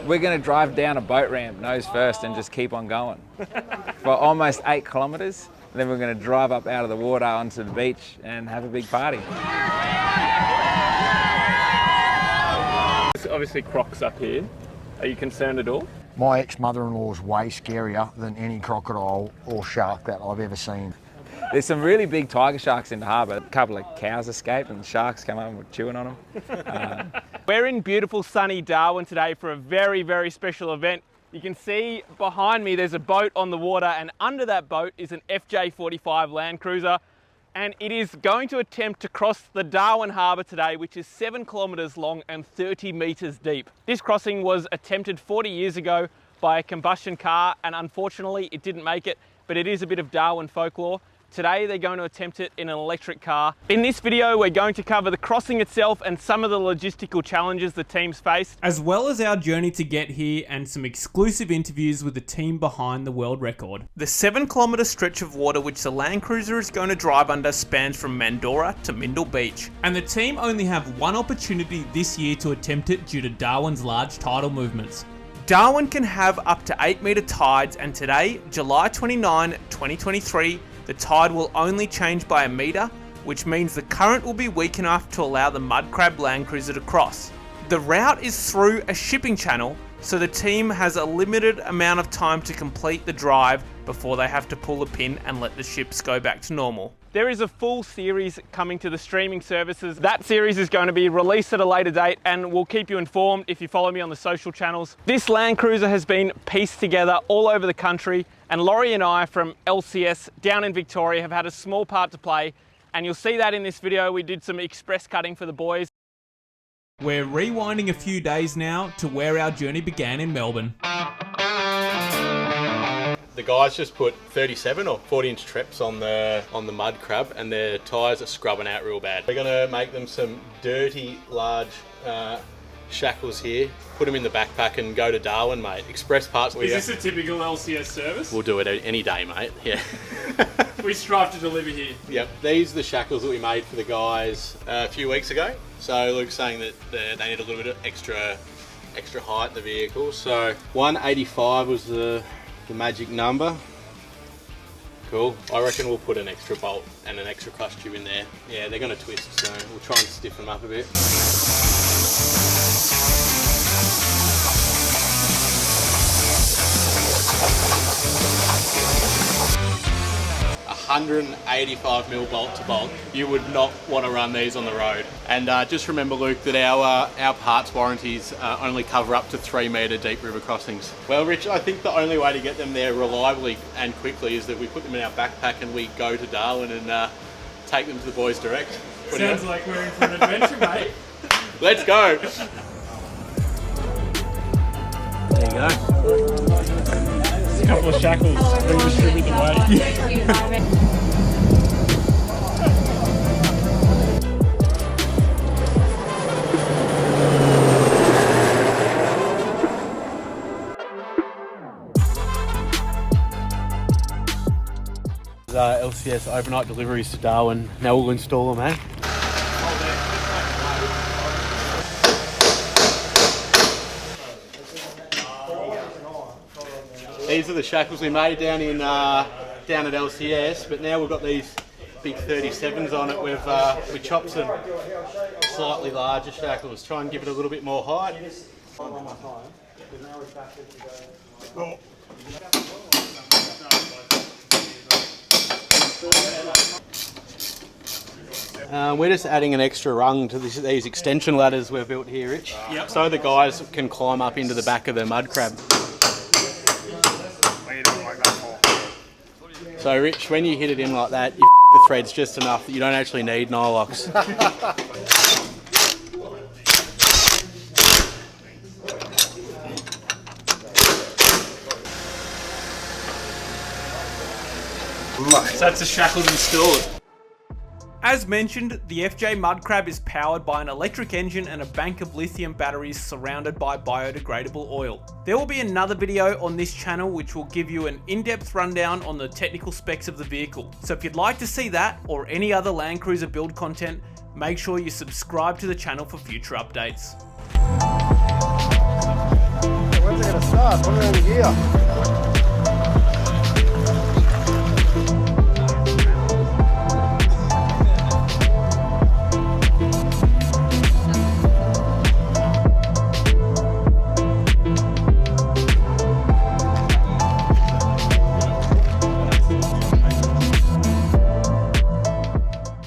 We're going to drive down a boat ramp nose first and just keep on going for almost 8 kilometres. Then we're going to drive up out of the water onto the beach and have a big party. There's obviously crocs up here. Are you concerned at all? My ex-mother-in-law is way scarier than any crocodile or shark that I've ever seen. There's some really big tiger sharks in the harbour. A couple of cows escaped and the sharks come up and were chewing on them. We're in beautiful sunny Darwin today for a very, very special event. You can see behind me there's a boat on the water, and under that boat is an FJ45 Landcruiser, and it is going to attempt to cross the Darwin Harbour today, which is 7 kilometres long and 30 metres deep. This crossing was attempted 40 years ago by a combustion car, and unfortunately it didn't make it, but it is a bit of Darwin folklore. Today they're going to attempt it in an electric car. In this video we're going to cover the crossing itself and some of the logistical challenges the teams faced, as well as our journey to get here and some exclusive interviews with the team behind the world record. The 7-kilometre stretch of water which the Landcruiser is going to drive under spans from Mandorah to Mindle Beach, and the team only have one opportunity this year to attempt it due to Darwin's large tidal movements. Darwin can have up to 8-metre tides, and today, July 29, 2023, the tide will only change by a metre, which means the current will be weak enough to allow the Mudcrab Landcruiser to cross. The route is through a shipping channel, so the team has a limited amount of time to complete the drive before they have to pull the pin and let the ships go back to normal. There is a full series coming to the streaming services. That series is going to be released at a later date, and we'll keep you informed if you follow me on the social channels. This Landcruiser has been pieced together all over the country, and Laurie and I from LCS down in Victoria have had a small part to play, and you'll see that in this video. We did some express cutting for the boys. We're rewinding a few days now to where our journey began in Melbourne. The guys just put 37 or 40-inch treps on the Mudcrab, and their tyres are scrubbing out real bad. We're going to make them some dirty, large shackles here, put them in the backpack and go to Darwin, mate. Express parts. Is this a typical LCS service? We'll do it any day, mate. Yeah. We strive to deliver here. Yep. These are the shackles that we made for the guys a few weeks ago. So Luke's saying that they need a little bit of extra height in the vehicle. So 185 was the magic number. Cool. I reckon we'll put an extra bolt and an extra clutch tube in there. Yeah, they're going to twist, so we'll try and stiffen them up a bit. 185mm bolt to bolt. You would not want to run these on the road. And just remember, Luke, that our parts warranties only cover up to 3-metre deep river crossings. Well, Rich, I think the only way to get them there reliably and quickly is that we put them in our backpack and we go to Darwin and take them to the boys direct. Sounds like we're in for an adventure, mate. Let's go. There you go. A couple of shackles, redistribute the weight. LCS overnight deliveries to Darwin. Now we'll install them, eh? These are the shackles we made down at LCS, but now we've got these big 37s on it. We chopped some slightly larger shackles, try and give it a little bit more height. We're just adding an extra rung to these extension ladders we've built here, Rich. Yep. So the guys can climb up into the back of the Mudcrab. So Rich, when you hit it in like that, you the threads just enough that you don't actually need nylox. So that's the shackles installed. As mentioned, the FJ Mudcrab is powered by an electric engine and a bank of lithium batteries surrounded by biodegradable oil. There will be another video on this channel which will give you an in-depth rundown on the technical specs of the vehicle. So if you'd like to see that or any other Land Cruiser build content, make sure you subscribe to the channel for future updates. When's it going to start? Put it over here.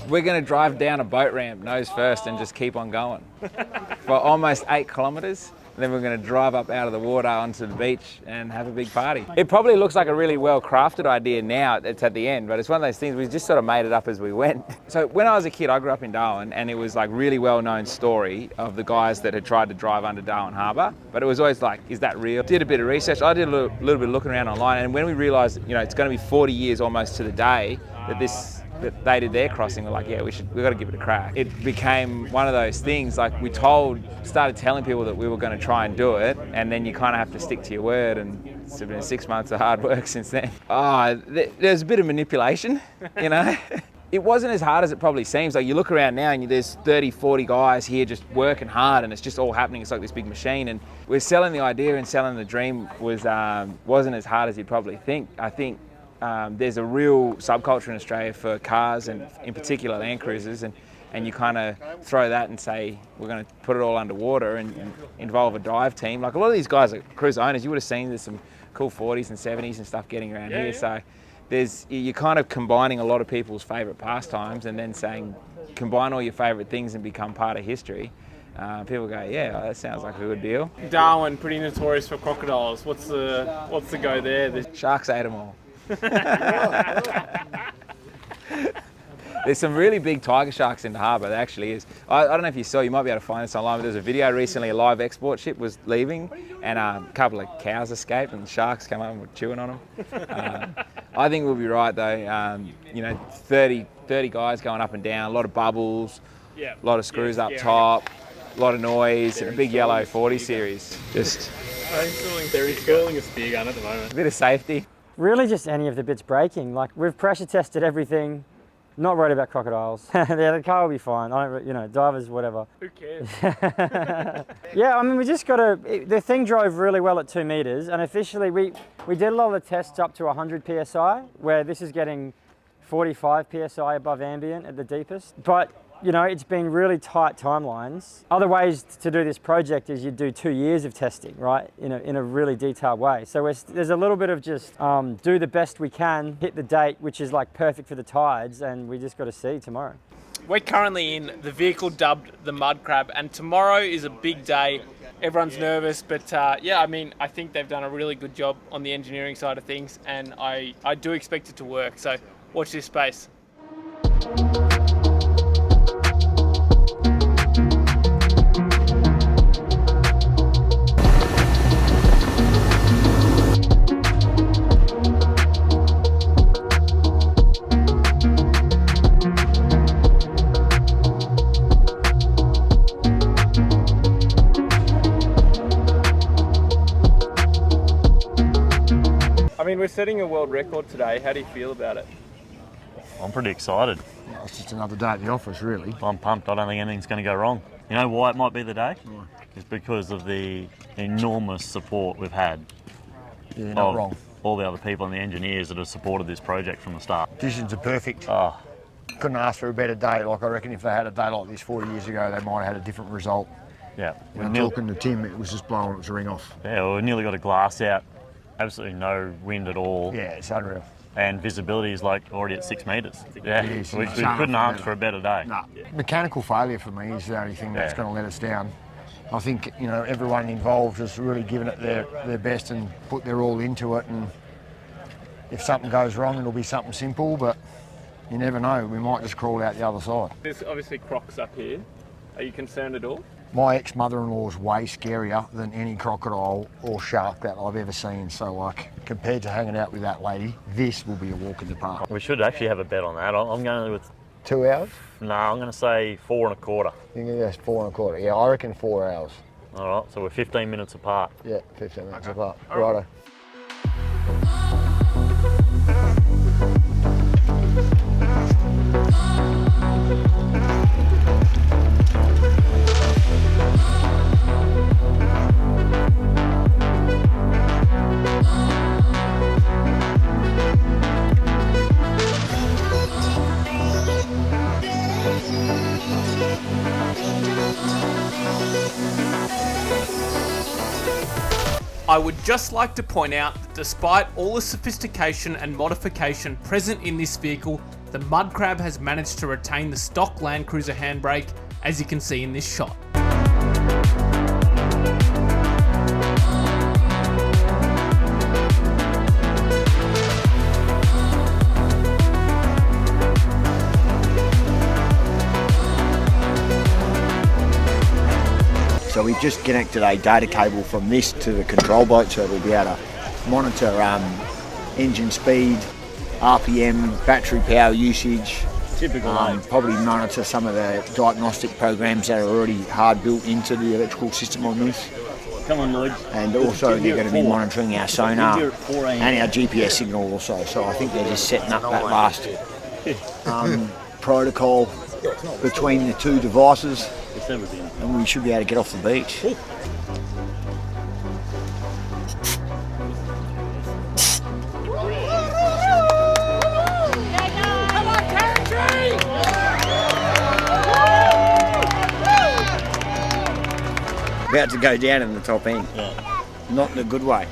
We're going to drive down a boat ramp nose first and just keep on going for almost 8 kilometres. Then we're going to drive up out of the water onto the beach and have a big party. It probably looks like a really well crafted idea now, it's at the end, but it's one of those things we just sort of made it up as we went. So when I was a kid, I grew up in Darwin, and it was like really well known story of the guys that had tried to drive under Darwin Harbour, but it was always like, is that real? Did a bit of research. I did a little bit of looking around online, and when we realised, you know, it's going to be 40 years almost to the day that they did their crossing, we're like, yeah, we've got to give it a crack. It became one of those things, like started telling people that we were going to try and do it, and then you kind of have to stick to your word, and it's been 6 months of hard work since then. There's a bit of manipulation, you know. It wasn't as hard as it probably seems. Like, you look around now and there's 30, 40 guys here just working hard, and it's just all happening. It's like this big machine, and we're selling the idea and selling the dream wasn't as hard as you'd probably think. I think there's a real subculture in Australia for cars, and in particular Land Cruisers, and you kind of throw that and say, we're going to put it all underwater and involve a dive team. Like, a lot of these guys are cruiser owners. You would have seen there's some cool 40s and 70s and stuff getting around here. So you're kind of combining a lot of people's favourite pastimes and then saying, combine all your favourite things and become part of history. People go, yeah, that sounds like a good deal. Darwin, pretty notorious for crocodiles. What's the go there? Sharks ate them all. There's some really big tiger sharks in the harbour. There actually is. I don't know if you saw, you might be able to find this online, but there's a video recently, a live export ship was leaving, and a couple of cows escaped and the sharks came up and were chewing on them. I think we'll be right though. You know, 30 guys going up and down, a lot of bubbles, a lot of screws up top, a lot of noise, and a big yellow 40 series. Just They're installing a spear gun at the moment. a bit of safety. Really just any of the bits breaking. Like, we've pressure tested everything, not worried about crocodiles. Yeah, the car will be fine. Divers, whatever. Who cares? Yeah, I mean, we just got to, the thing drove really well at 2 meters, and officially we did a lot of the tests up to 100 PSI, where this is getting 45 PSI above ambient at the deepest. But, you know, it's been really tight timelines. Other ways to do this project is you do 2 years of testing, right? In a really detailed way. So there's a little bit of just do the best we can, hit the date, which is like perfect for the tides, and we just got to see tomorrow. We're currently in the vehicle dubbed the Mudcrab, and tomorrow is a big day. Everyone's nervous, but yeah, I mean, I think they've done a really good job on the engineering side of things, and I do expect it to work. So watch this space. I mean, we're setting a world record today. How do you feel about it? I'm pretty excited. It's just another day at the office, really. I'm pumped. I don't think anything's going to go wrong. You know why it might be the day? It's because of the enormous support we've had. Yeah, not wrong. All the other people and the engineers that have supported this project from the start. Conditions are perfect. Oh, Couldn't ask for a better day. Like, I reckon if they had a day like this 40 years ago, they might have had a different result. yeah. When talking to Tim, it was just blowing its ring off. Yeah, we nearly got a glass out. Absolutely no wind at all. Yeah, it's unreal. And visibility is like already at 6 metres. Yeah, It is. we It's couldn't ask better. for a better day. No. Mechanical failure for me is the only thing that's going to let us down. I think, you know, everyone involved has really given it their best and put their all into it, and if something goes wrong, it'll be something simple, but you never know, we might just crawl out the other side. There's obviously crocs up here. Are you concerned at all? My ex-mother-in-law is way scarier than any crocodile or shark that I've ever seen, so like, compared to hanging out with that lady, this will be a walk in the park. We should actually have a bet on that. I'm going with 2 hours? No, I'm going to say 4 1/4. You think that's 4 1/4? Yeah, I reckon 4 hours. All right, so we're 15 minutes apart. Yeah, 15 minutes apart. Righto. I would just like to point out that despite all the sophistication and modification present in this vehicle, the Mudcrab has managed to retain the stock Landcruiser handbrake, as you can see in this shot. So we've just connected a data cable from this to the control boat, so it'll be able to monitor engine speed, RPM, battery power usage. Typical, probably monitor some of the diagnostic programs that are already hard built into the electrical system on this. Come on, Lloyd. And also they're going to be monitoring our sonar and our GPS signal also. So I think they're just setting up that last protocol between the two devices. And we should be able to get off the beach. About to go down in the top end. Yeah. Not in a good way.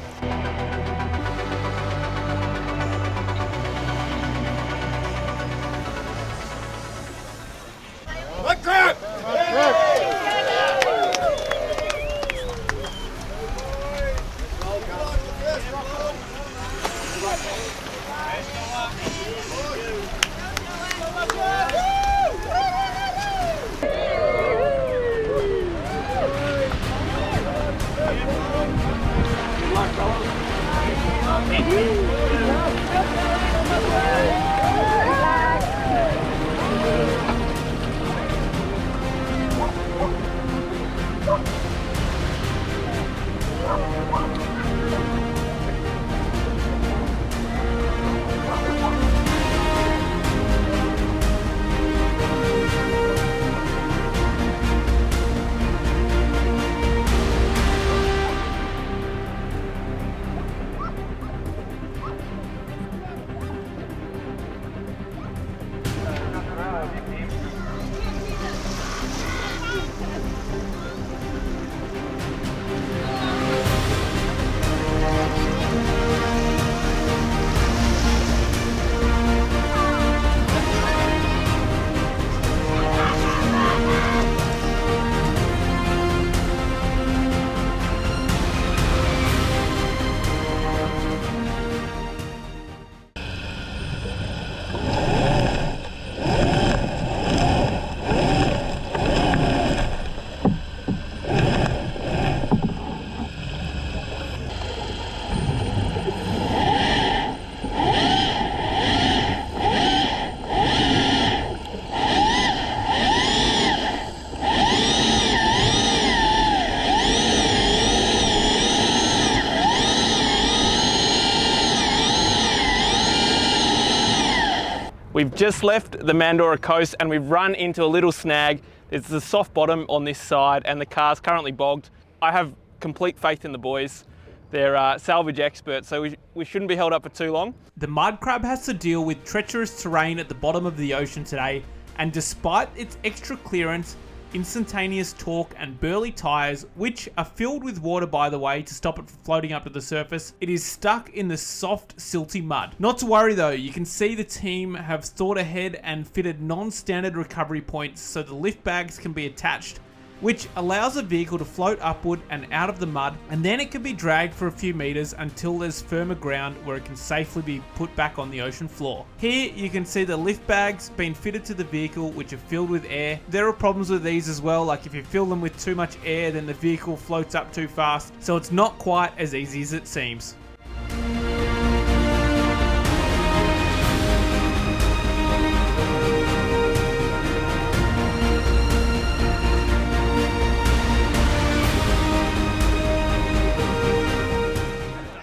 We've just left the Mandorah coast and we've run into a little snag. There's a soft bottom on this side and the car's currently bogged. I have complete faith in the boys. They're salvage experts, so we shouldn't be held up for too long. The Mudcrab has to deal with treacherous terrain at the bottom of the ocean today, and despite its extra clearance, instantaneous torque and burly tyres, which are filled with water by the way to stop it from floating up to the surface, it is stuck in the soft silty mud. Not to worry though, you can see the team have thought ahead and fitted non-standard recovery points so the lift bags can be attached, which allows the vehicle to float upward and out of the mud, and then it can be dragged for a few meters until there's firmer ground where it can safely be put back on the ocean floor. Here you can see the lift bags being fitted to the vehicle, which are filled with air. There are problems with these as well, like if you fill them with too much air then the vehicle floats up too fast, so it's not quite as easy as it seems.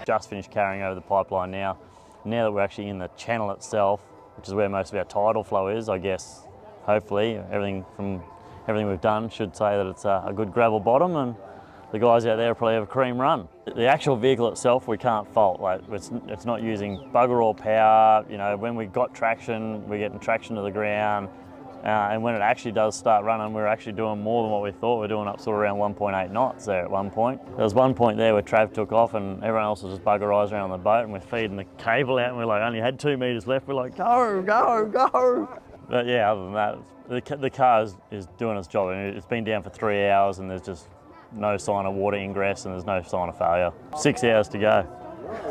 Just finished carrying over the pipeline now. Now that we're actually in the channel itself, which is where most of our tidal flow is, I guess, hopefully, everything we've done should say that it's a good gravel bottom, and the guys out there probably have a cream run. The actual vehicle itself we can't fault. Like, it's not using bugger all power. You know, when we got traction, we're getting traction to the ground. And when it actually does start running, we're actually doing more than what we thought. We're doing up sort of around 1.8 knots there at one point. There was one point there where Trav took off and everyone else was just bugger eyes around the boat, and we're feeding the cable out and we're like, only had 2 metres left. We're like, go, go, go. But yeah, other than that, the car is doing its job. I mean, it's been down for 3 hours and there's just no sign of water ingress and there's no sign of failure. 6 hours to go.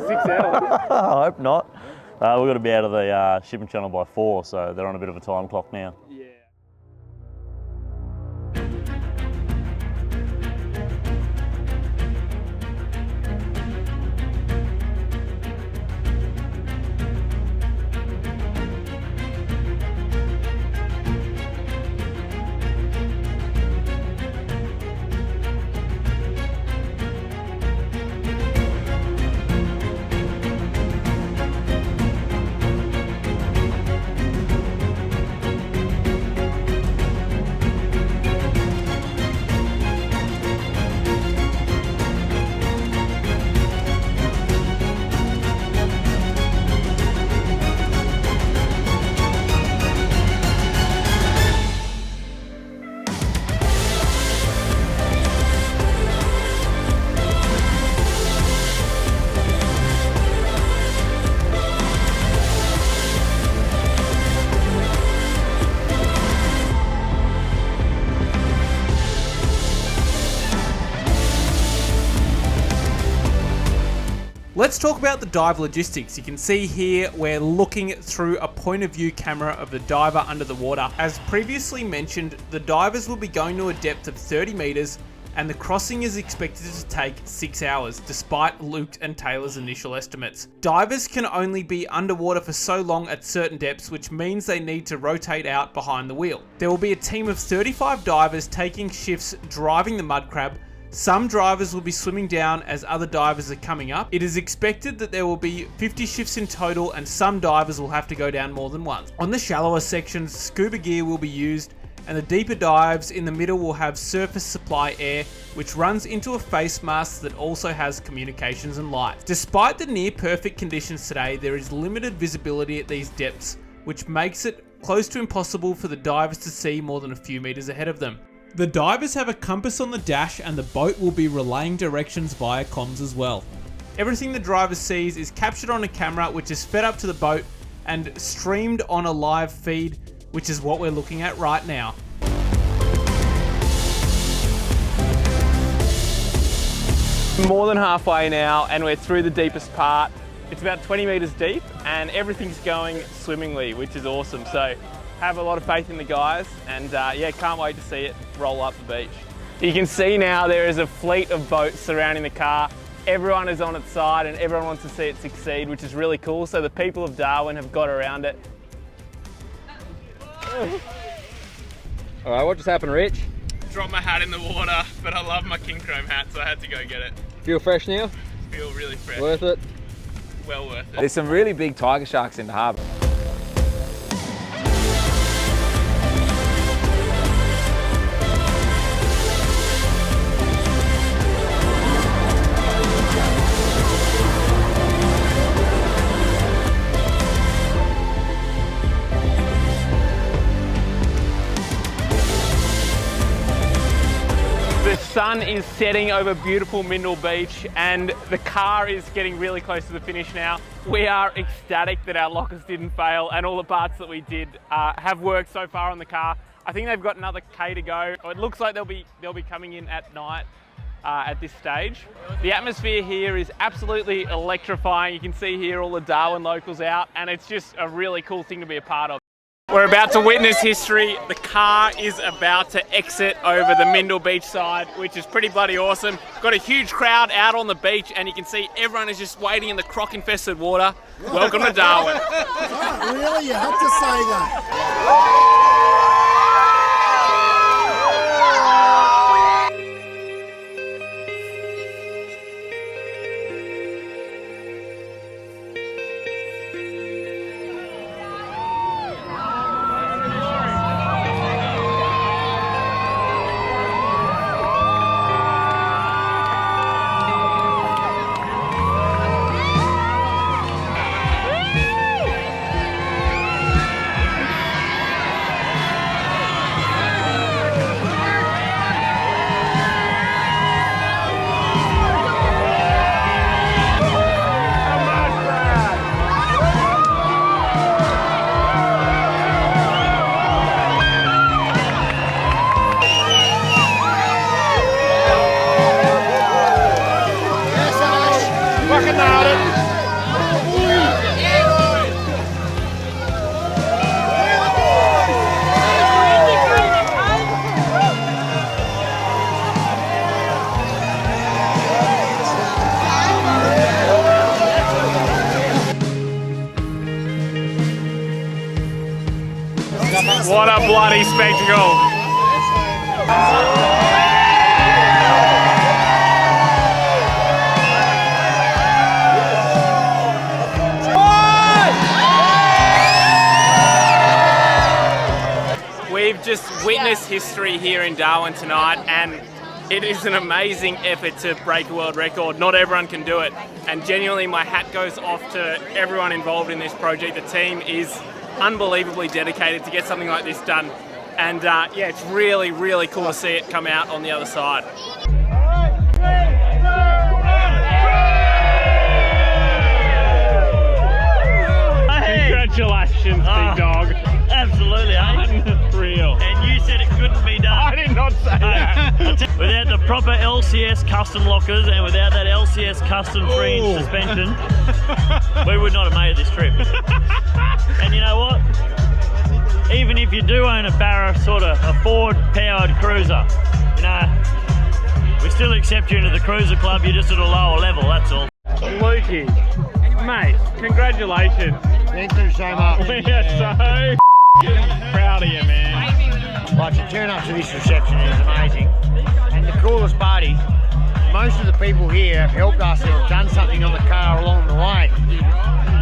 6 hours? I hope not. We've got to be out of the shipping channel by 4, so they're on a bit of a time clock now. Let's talk about the dive logistics. You can see here we're looking through a point of view camera of the diver under the water. As previously mentioned, the divers will be going to a depth of 30 meters and the crossing is expected to take 6 hours, despite Luke and Taylor's initial estimates. Divers can only be underwater for so long at certain depths, which means they need to rotate out behind the wheel. There will be a team of 35 divers taking shifts driving the Mudcrab. Some drivers will be swimming down as other divers are coming up. It is expected that there will be 50 shifts in total and some divers will have to go down more than once. On the shallower sections, scuba gear will be used, and the deeper dives in the middle will have surface supply air, which runs into a face mask that also has communications and lights. Despite the near perfect conditions today, there is limited visibility at these depths, which makes it close to impossible for the divers to see more than a few meters ahead of them. The divers have a compass on the dash and the boat will be relaying directions via comms as well. Everything the driver sees is captured on a camera, which is fed up to the boat and streamed on a live feed, which is what we're looking at right now. More than halfway now and we're through the deepest part. It's about 20 meters deep and everything's going swimmingly, which is awesome. So have a lot of faith in the guys and yeah, can't wait to see it roll up the beach. You can see now there is a fleet of boats surrounding the car. Everyone is on its side and everyone wants to see it succeed, which is really cool. So the people of Darwin have got around it. All right, what just happened, Rich? Dropped my hat in the water, but I love my Kincrome hat, so I had to go get it. Feel fresh now? Feel really fresh. Worth it? Well worth it. There's some really big tiger sharks in the harbour. The sun is setting over beautiful Mindle Beach and the car is getting really close to the finish now. We are ecstatic that our lockers didn't fail and all the parts that we did have worked so far on the car. I think they've got another K to go. It looks like they'll be coming in at night at this stage. The atmosphere here is absolutely electrifying. You can see here all the Darwin locals out and it's just a really cool thing to be a part of. We're about to witness history. The car is about to exit over the Mindle Beach side, which is pretty bloody awesome. Got a huge crowd out on the beach and you can see everyone is just waiting in the croc-infested water. Welcome to Darwin. Oh, really? You had to say that. a bloody spectacle. We've just witnessed history here in Darwin tonight, and it is an amazing effort to break a world record. Not everyone can do it, and genuinely my hat goes off to everyone involved in this project. The team is unbelievably dedicated to get something like this done, and yeah, it's really, really cool to see it come out on the other side. Congratulations, big dog. Absolutely, Unreal. And you said it couldn't be done. I did not say that. Without the proper LCS custom lockers and without that LCS custom 3-inch suspension, we would not have made this trip. And you know what? Even if you do own a Barra, sort of a Ford-powered cruiser, you know, we still accept you into the cruiser club. You're just at a lower level, that's all. Lukey, mate, congratulations. Thank you so much. We are so proud of you, man. Like, to turn up to this reception is amazing. And the coolest part is, most of the people here have helped us and have done something on the car along the way.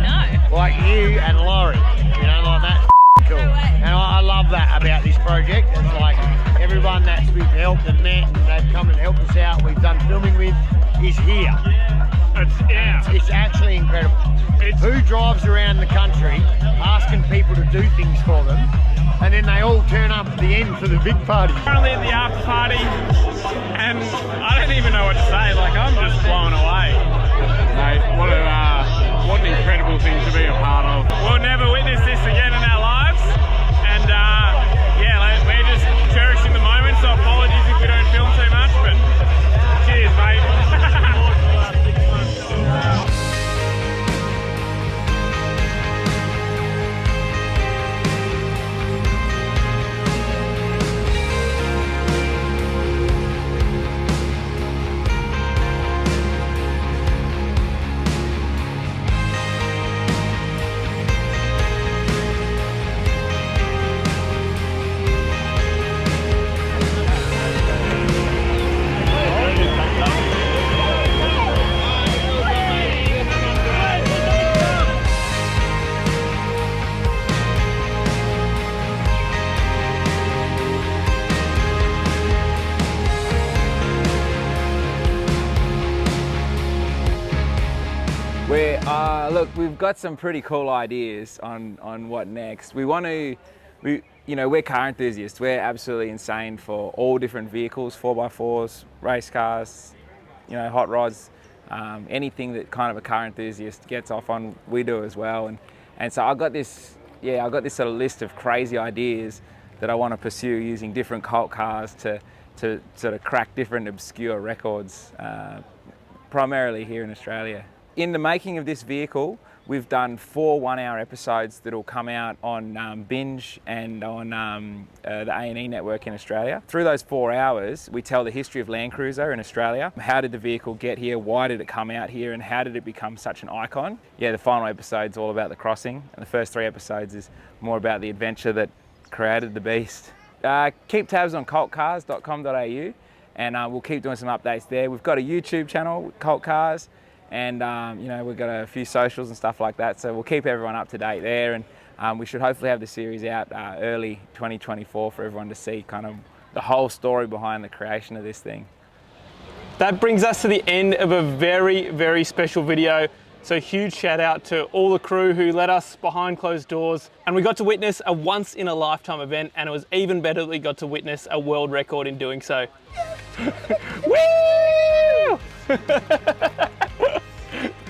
No. Like you and Laurie, you know, like that's cool. And I love that about this project. It's like everyone that we've helped and met and they've come and helped us out, we've done filming with, is here. It's actually incredible. Who drives around the country asking people to do things for them, and then they all turn up at the end for the big party? Currently at the after party, and I don't even know what to say. Like, I'm just blown away. Mate, what an incredible thing to be a part of. We'll never witness this again in our lives, and yeah, like, we're just cherishing the moment. So apologies if we don't film too much, but cheers, mate. Look, we've got some pretty cool ideas on what next. We want to, you know, we're car enthusiasts. We're absolutely insane for all different vehicles, 4x4s, race cars, you know, hot rods, anything that kind of a car enthusiast gets off on, we do as well. And so I got this sort of list of crazy ideas that I want to pursue using different cult cars to sort of crack different obscure records, primarily here in Australia. In the making of this vehicle, we've done 4 one-hour episodes that will come out on Binge and on the A&E network in Australia. Through those 4 hours, we tell the history of Landcruiser in Australia. How did the vehicle get here? Why did it come out here? And how did it become such an icon? Yeah, the final episode's all about the crossing, and the first 3 episodes is more about the adventure that created the beast. Keep tabs on cultcars.com.au, and we'll keep doing some updates there. We've got a YouTube channel, Cult Cars, and you know, we've got a few socials and stuff like that, so we'll keep everyone up to date there, and we should hopefully have the series out early 2024 for everyone to see kind of the whole story behind the creation of this thing. That brings us to the end of a very, very special video. So huge shout out to all the crew who led us behind closed doors, and we got to witness a once in a lifetime event, and it was even better that we got to witness a world record in doing so. Woo!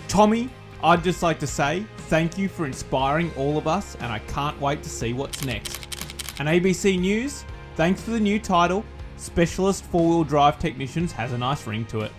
Tommy, I'd just like to say thank you for inspiring all of us, and I can't wait to see what's next. And ABC News, thanks for the new title. Specialist 4-wheel drive technicians has a nice ring to it.